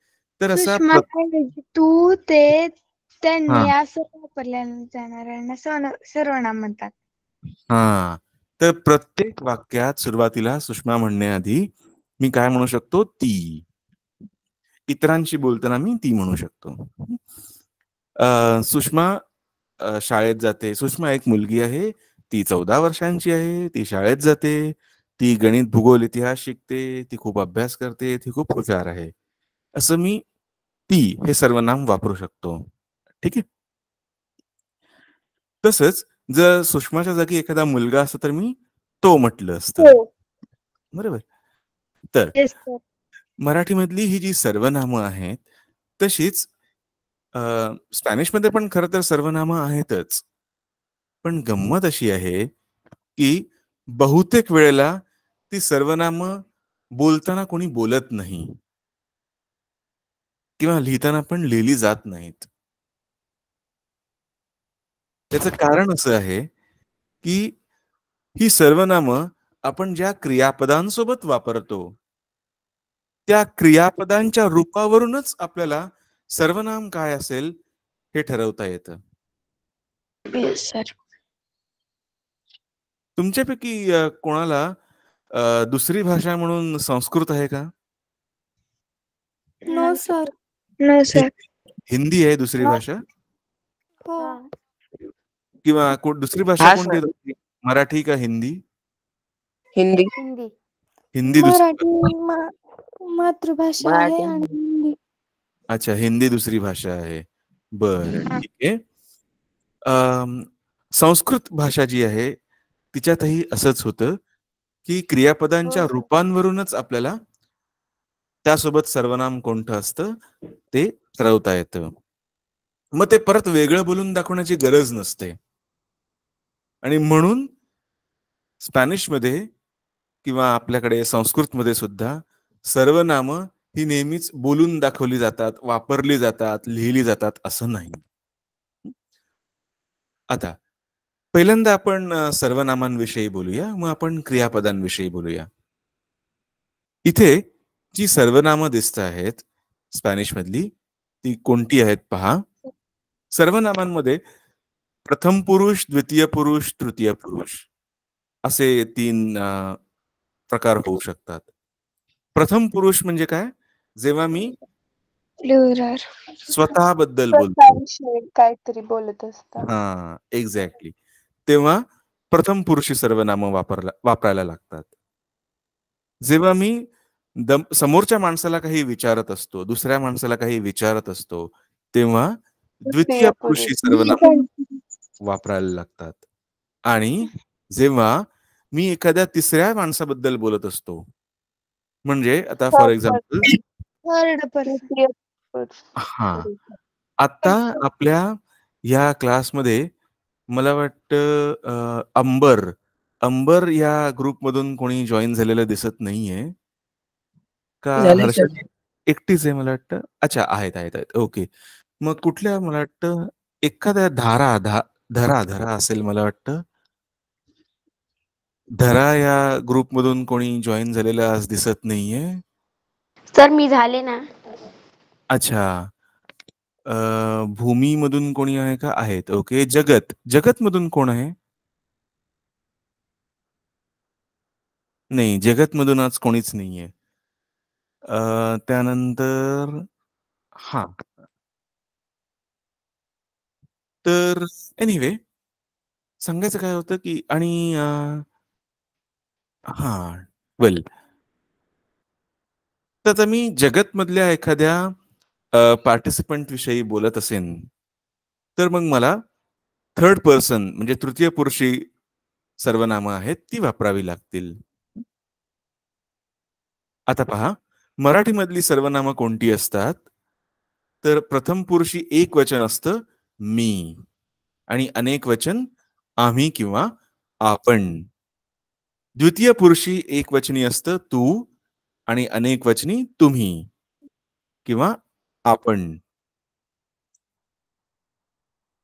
तर असा सुषमाऐवजी तू ते त्यांनी हा असं वापरल्या जाणाऱ्यांना सर्वनाम म्हणतात. हा तर प्रत्येक वाक्यात सुरुवातीला सुषमा म्हणण्याआधी मी काय म्हणू शकतो? ती. इतरांशी बोलताना मी ती म्हणू शकतो. सुषमा शाळेत जाते. सुषमा एक मुलगी आहे, ती 14 वर्षांची आहे, ती शाळेत जाते, ती गणित, भूगोल, इतिहास शिकते, ती खूप अभ्यास करते, ती खूप हुशार आहे. असं मी ती हे सर्वनाम वापरू शकतो. ठीक आहे. तसंच जर सुषमाच्या जागी एखादा मुलगा असता तर मी तो म्हटलं असतं. बरोबर. तर मराठीमधली ही जी सर्वनामं आहेत तशीच स्पॅनिशमध्ये पण खरं तर सर्वनामं आहेतच. पण गंमत अशी आहे की बहुतेक वेळेला ती सर्वनामं बोलताना कोणी बोलत नाही किंवा लिहिताना पण लिहिली जात नाहीत. त्याचं कारण असं आहे की ही सर्वनामं आपण ज्या क्रियापदांसोबत वापरतो त्या क्रियापदांच्या रूपावरूनच आपल्याला सर्वनाम काय असेल हे ठरवता येतं. तुमच्यापैकी कोणाला दुसरी भाषा म्हणून संस्कृत आहे का? No sir. No sir. Hindi आहे दुसरी भाषा? हो. किंवा दुसरी भाषा कोणती आहे तुमची? मराठी का हिंदी? हिंदी. हिंदी. हिंदी मराठी मातृभाषा आहे आणि हिंदी. अच्छा, हिंदी दुसरी भाषा आहे. बरं, ठीक आहे. संस्कृत भाषा जी आहे तिच्यातही असंच होतं की क्रियापदांच्या रूपांवरूनच आपल्याला त्यासोबत सर्वनाम कोणतं असतं ते ठरवता येतं. मग ते परत वेगळं बोलून दाखवण्याची गरज नसते. आणि म्हणून स्पॅनिशमध्ये किंवा आपल्याकडे संस्कृतमध्ये सुद्धा सर्वनामं ही नेहमीच बोलून दाखवली जातात, वापरली जातात, लिहिली जातात असं नाही. आता पहिल्यांदा आपण सर्वनामांविषयी बोलूया, मग आपण क्रियापदांविषयी बोलूया. इथे जी सर्वनामं दिसत आहेत स्पॅनिशमधली ती कोणती आहेत पहा. सर्वनामांमध्ये प्रथम पुरुष, द्वितीय पुरुष, तृतीय पुरुष असे 3 प्रकार होऊ शकतात. प्रथम पुरुष म्हणजे काय? जेव्हा मी स्वतःबद्दल बोलतो, काहीतरी बोलत असतात. हा एक्झॅक्टली, तेव्हा प्रथम पुरुषी सर्वनामं वापरायला लागतात. जेव्हा मी समोरच्या माणसाला काही विचारत असतो, दुसऱ्या माणसाला काही विचारत असतो, तेव्हा द्वितीय पुरुषी सर्वनाम वापरायला लागतात. आणि जेव्हा मी एखाद्या तिसऱ्या माणसाबद्दल बोलत असतो, म्हणजे आता फॉर एक्झाम्पल हा आता आपल्या या क्लासमध्ये मला वाटतं अंबर या ग्रुपमधून कोणी जॉईन झालेलं दिसत नाहीये का? हर्षा एकटीच आहे मला वाटतं. अच्छा, आहेत. ओके. मग कुठल्या, मला वाटतं एखाद्या धरा असेल मला वाटतं. धरा या ग्रुपमधून कोणी जॉईन झालेलं आज दिसत नाहीये. सर मी झाले ना. अच्छा, भूमी मधून कोणी आहे का? आहेत. ओके. जगत मधून कोण आहे? नाही, जगत मधून आज कोणीच नाहीये. त्यानंतर हा तर एनिवे सांगायचं काय होतं की आणि हा वेल, तर मी जगत मधल्या एखाद्या पार्टिसिपंट विषयी बोलत असेन तर मग मला थर्ड पर्सन म्हणजे तृतीय पुरुषी सर्वनामं आहेत ती वापरावी लागतील. आता पहा, मराठीमधली सर्वनामं कोणती असतात? तर प्रथम पुरुषी एक वचन असतं मी आणि अनेक वचन आम्ही किंवा आपण. द्वितीय पुरुषी एक वचनी असतं तू आणि अनेक वचनी तुम्ही किंवा आपण.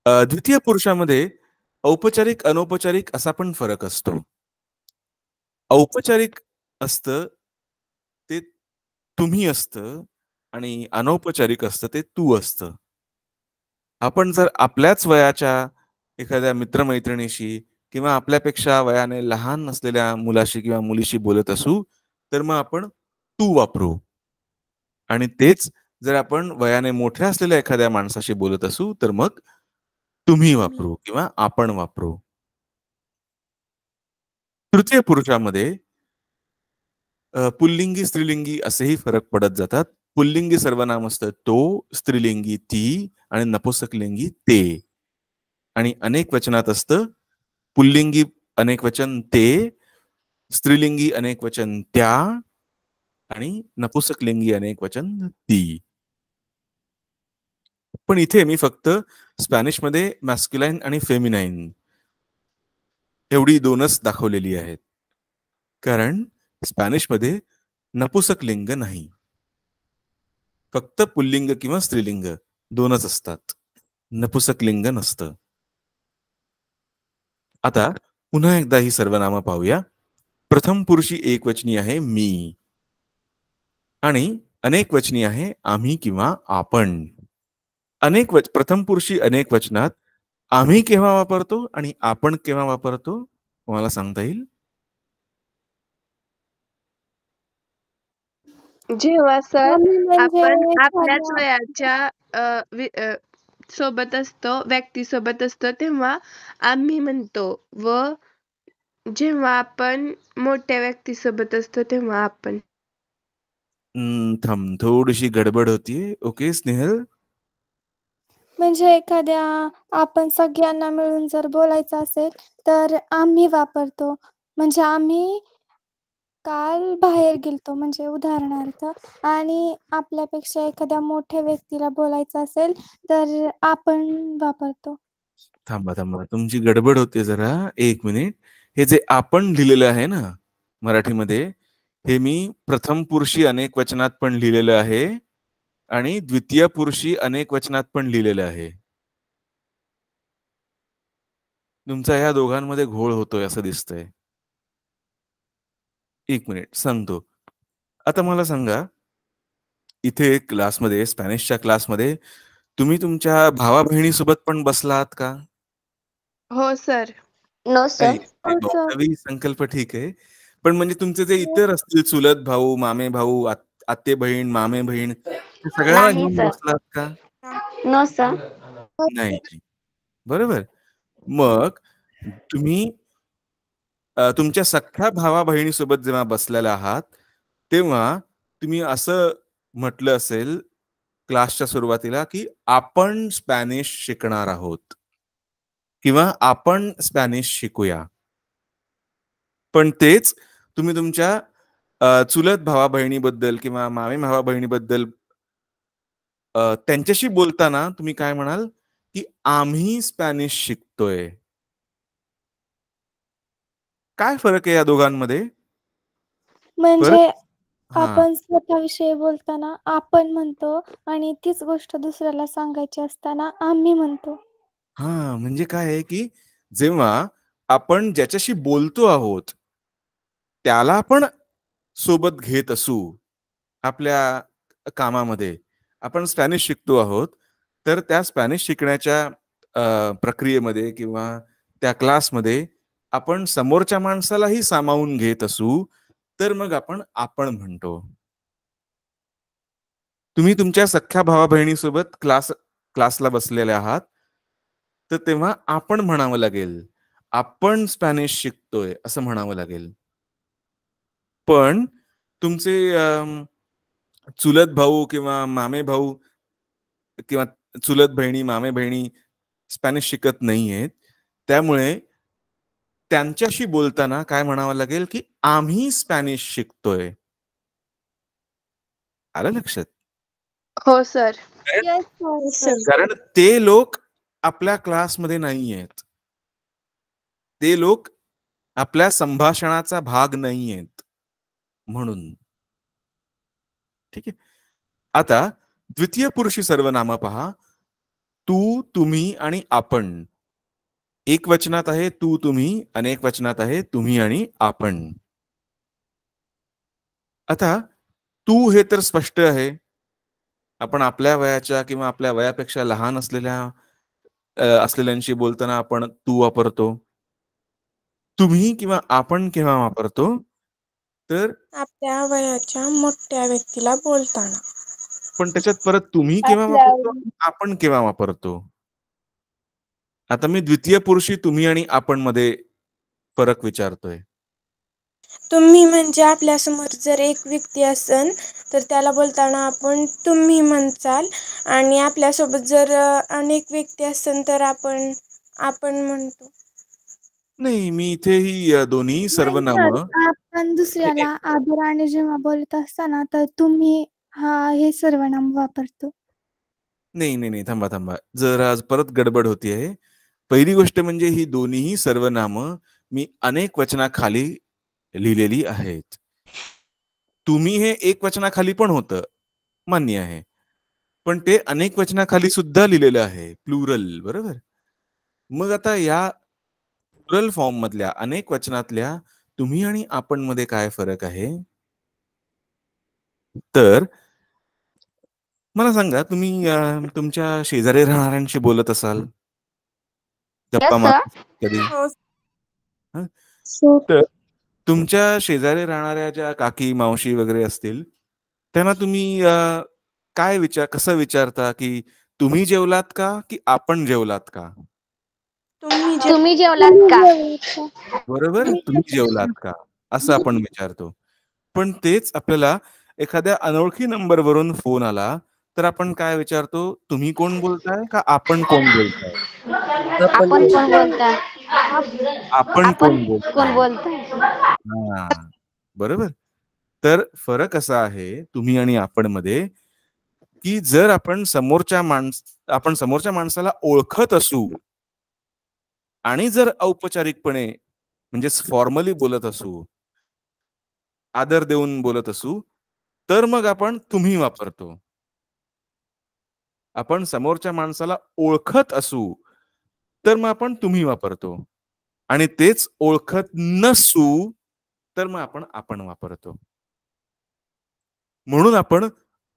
द्वितीय पुरुषामध्ये औपचारिक अनौपचारिक असा पण फरक असतो. औपचारिक असतं ते तुम्ही असतं आणि अनौपचारिक असतं ते तू असतं. आपण जर आपल्याच वयाच्या एखाद्या मित्रमैत्रिणीशी किंवा आपल्यापेक्षा वयाने लहान नसलेल्या मुलाशी किंवा मुलीशी बोलत असू, तर मग आपण तू वापरू. आणि तेच जर आपण वयाने मोठ्या असलेल्या एखाद्या माणसाशी बोलत असू, तर मग तुम्ही वापरू किंवा आपण वापरू. तृतीय पुरुषामध्ये पुल्लिंगी स्त्रीलिंगी असेही फरक पडत जातात. पुल्लिंगी सर्वनाम असतं तो, स्त्रीलिंगी ती आणि नपुंसकलिंगी ते. आणि अनेक वचनात असतं पुल्लिंगी अनेक वचन ते, स्त्रीलिंगी अनेक वचन त्या आणि नपुंसकलिंगी अनेक वचन ती. पण इथे मी फक्त स्पॅनिशमध्ये मॅस्क्युलाइन आणि फेमिनाइन एवढी दोनच दाखवलेली आहेत. कारण स्पॅनिशमध्ये नपुंसक लिंग नाही, फक्त पुल्लिंग किंवा स्त्रीलिंग दोनच असतात, नपुंसक लिंग नसतं. आता पुन्हा एकदा ही सर्वनामं पाहूया. प्रथम पुरुषी एकवचनी आहे मी आणि अनेक वचनी आहे आम्ही किंवा आपण. प्रथम पुरुषी अनेक वचनात आम्ही केव्हा वापरतो आणि आपण केव्हा वापरतो तुम्हाला सांगता येईल? जेव्हा सर आम्ही म्हणजे आपण आपल्याच एखाद्या वयाच्या सोबत असतो, व्यक्तीसोबत असतो, तेव्हा आम्ही म्हणतो. व जेव्हा आपण मोठ्या व्यक्तीसोबत असतो तेव्हा आपण. थांब, थोडीशी गडबड होतीये. ओके स्नेहल. म्हणजे एखाद्या आपण सगळ्यांना मिळून जर बोलायचं असेल तर आम्ही वापरतो. म्हणजे आम्ही काल बाहेर गेलतो म्हणजे उदाहरणार्थ, आणि आपल्यापेक्षा एखाद्या मोठ्या व्यक्तीला बोलायचं असेल तर आपण वापरतो. थांबा थांबा, तुमची गडबड होते जरा. एक मिनिट. हे जे आपण लिहिलेलं आहे ना मराठीमध्ये, हे मी प्रथम पुरुषी अनेक वचनात पण लिहिलेलं आहे आणि द्वितीय पुरुषी अनेक वचनात पण लिहिलेलं आहे. तुमचा ह्या दोघांमध्ये घोळ होतोय असं दिसतंय. एक मिनिट सांगतो. आता मला सांगा, इथे क्लासमध्ये, स्पॅनिशच्या क्लासमध्ये तुम्ही तुमच्या भावा बहिणीसोबत पण बसलात का? हो सर. No sir. नवी संकल्प ठीक आहे, पण म्हणजे तुमचे जे इतर असतील चुलत भाऊ, मामे भाऊ, आते बहीण, मामे बहीण, सगळ्यांना नाही घेऊन सर. बसलात का? No sir. नाही. बरोबर. मग तुम्ही तुमच्या सख्ख्या भावा बहिणीसोबत जेव्हा बसलेला आहात तेव्हा तुम्ही असं म्हटलं असेल क्लासच्या सुरुवातीला की आपण स्पॅनिश शिकणार आहोत किंवा आपण स्पॅनिश शिकूया. पण तेच तुम्ही तुमच्या चुलत भावा बहिणीबद्दल किंवा मामे भावा बहिणीबद्दल त्यांच्याशी बोलताना तुम्ही काय म्हणाल की आम्ही स्पॅनिश शिकतोय. काय फरक आहे या दोघांमध्ये? म्हणजे हा, आपण स्वतःविषयी बोलताना आपण म्हणतो आणि तीच गोष्ट दुसऱ्याला सांगायची असताना आम्ही म्हणतो. हा, म्हणजे काय आहे की जेव्हा आपण ज्याच्याशी बोलतो आहोत त्याला आपण सोबत घेत असू आपल्या कामामध्ये, आपण स्पॅनिश शिकतो आहोत, तर त्या स्पॅनिश शिकण्याच्या प्रक्रियेमध्ये किंवा त्या क्लासमध्ये आपण समोरच्या माणसालाही सामावून घेत असू, तर मग आपण म्हणतो. तुम्ही तुमच्या सख्ख्या भावा बहिणीसोबत क्लासला बसलेले आहात, तर तेव्हा आपण म्हणावं लागेल, आपण स्पॅनिश शिकतोय असं म्हणावं लागेल. पण तुमचे चुलत भाऊ किंवा मामे भाऊ किंवा चुलत बहिणी, मामे बहिणी स्पॅनिश शिकत नाहीयेत, त्यामुळे त्यांच्याशी बोलताना काय म्हणावं लागेल की आम्ही स्पॅनिश शिकतोय. आलं लक्षात? हो सर. कारण ते लोक आपल्या क्लासमध्ये नाहीयेत, ते लोक आपल्या संभाषणाचा भाग नाहीयेत म्हणून. ठीक आहे. आता द्वितीय पुरुषी सर्वनाम पहा. तू, तुम्ही आणि आपण. एक वचनात आहे तू तुम्ही, अनेक वचनात आहे तुम्ही आणि आपण. आता तू हे तर स्पष्ट आहे, आपण आपल्या वयाच्या किंवा आपल्या वयापेक्षा लहान असलेल्यांशी बोलताना आपण तू वापरतो. तुम्ही किंवा आपण केव्हा वापरतो? तर आपल्या वयाच्या मोठ्या व्यक्तीला बोलताना. पण त्याच्यात परत तुम्ही केव्हा वापरतो, आपण केव्हा वापरतो? आता मी द्वितीय पुरुषी तुम्ही आणि आपण मध्ये फरक विचारतोय. तुम्ही म्हणजे आपल्यासमोर जर एक व्यक्ती असेल तर त्याला बोलताना आपण तुम्ही म्हणचाल, आणि आपल्यासोबत जर अनेक व्यक्ती असेल तर आपण म्हणतो. नाही, मी इथेही दोन्ही सर्वनाम आपण दुसऱ्याला आदराने जेव्हा बोलत असताना तर तुम्ही हे सर्वनाम वापरतो. नाही, थांबा. जरा आज परत गडबड होती आहे. पहिली गोष्ट म्हणजे ही दोन्हीही सर्वनाम मी अनेक वचनाखाली लिहिलेली आहेत. तुम्ही हे एक वचनाखाली पण होतं, मान्य आहे, पण ते अनेक वचनाखाली सुद्धा लिहिलेलं आहे, प्लुरल. बरोबर. मग आता या प्लुरल फॉर्म मधल्या अनेक वचनातल्या तुम्ही आणि आपण मध्ये काय फरक आहे? तर मला सांगा, तुम्ही तुमच्या शेजारी राहणाऱ्यांशी बोलत असाल, गप्पा मारत कधी? तर तुमच्या शेजारी राहणाऱ्या ज्या काकी मावशी वगैरे असतील त्यांना तुम्ही कसं विचारता, की तुम्ही जेवलात का, की आपण जेवलात का? तुम्ही जेवलात का? बरोबर, तुम्ही जेवलात का असं आपण विचारतो. पण तेच आपल्याला एखाद्या अनोळखी नंबरवरून फोन आला तर आपण काय विचारतो? तुम्ही कोण बोलताय का आपण कोण बोलताय? आपण कोण बोलताय? आपण कोण कोण बोलताय? बोलताय? बरोबर. तर फरक असा आहे तुम्ही आणि आपण मध्ये, की जर आपण समोरच्या माणसाला ओळखत असू आणि जर औपचारिकपणे म्हणजे फॉर्मली बोलत असू, आदर देऊन बोलत असू, तर मग आपण तुम्ही वापरतो. आपण समोरच्या माणसाला ओळखत असू तर मग आपण तुम्ही वापरतो, आणि तेच ओळखत नसू तर मग आपण वापरतो. म्हणून आपण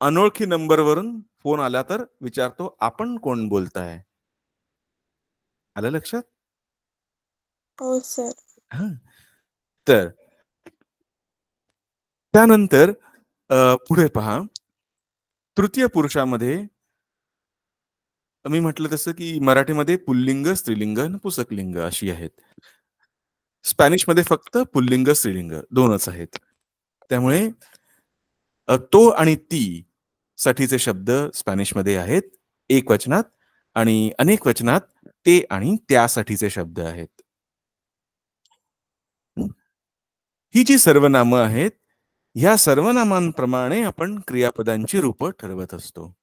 अनोळखी नंबरवरून फोन आला तर विचारतो, आपण कोण बोलताय? आलं लक्षात? हो सर. तर त्यानंतर पुढे पहा, तृतीय पुरुषामध्ये मी म्हटलं तसं की मराठीमध्ये पुल्लिंग, स्त्रीलिंग, नपुंसकलिंग अशी आहेत. स्पॅनिशमध्ये फक्त पुल्लिंग, स्त्रीलिंग दोनच आहेत. त्यामुळे तो आणि ती साठीचे शब्द स्पॅनिशमध्ये आहेत एक वचनात, आणि अनेक वचनात ते आणि त्यासाठीचे शब्द आहेत. ही जी सर्वनामं आहेत, ह्या सर्वनामांप्रमाणे आपण क्रियापदांची रूपं ठरवत असतो.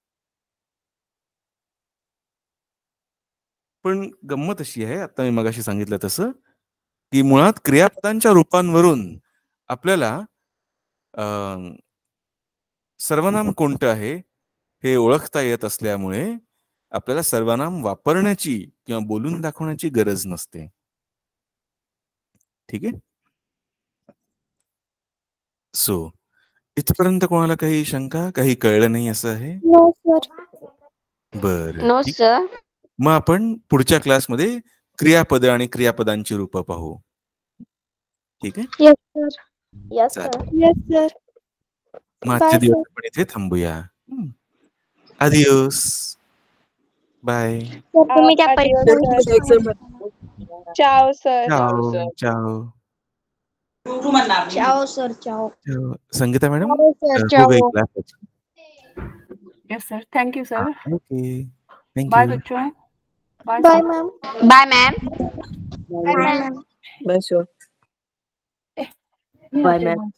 पण गंमत अशी आहे, आता मी मगाशी सांगितलं तसं, की मुळात क्रियापदांच्या रूपांवरून आपल्याला सर्वनाम कोणतं आहे हे ओळखता येत असल्यामुळे आपल्याला सर्वनाम वापरण्याची किंवा बोलून दाखवण्याची गरज नसते. ठीक आहे. सो इथपर्यंत कोणाला काही शंका, काही कळलं नाही असं आहे? No sir. बरं. No sir. मग आपण पुढच्या क्लासमध्ये क्रियापद आणि क्रियापदांची रूपं पाहू. ठीक आहे. Yes sir. Yes sir. Yes sir. आजचे दिवस आपण इथे थांबूया. आदियोस. बाय. तुम्ही त्या चाओ सर. चाओ. चाओ. चाओ सर. चाओ. संगीता मॅडम, चाओ. हो गई class. Yes sir. Thank you sir. Okay. Thank bye you. बच्चों. Bye ma'am. Bye ma'am. Bye ma'am. Bye sir. Bye ma'am.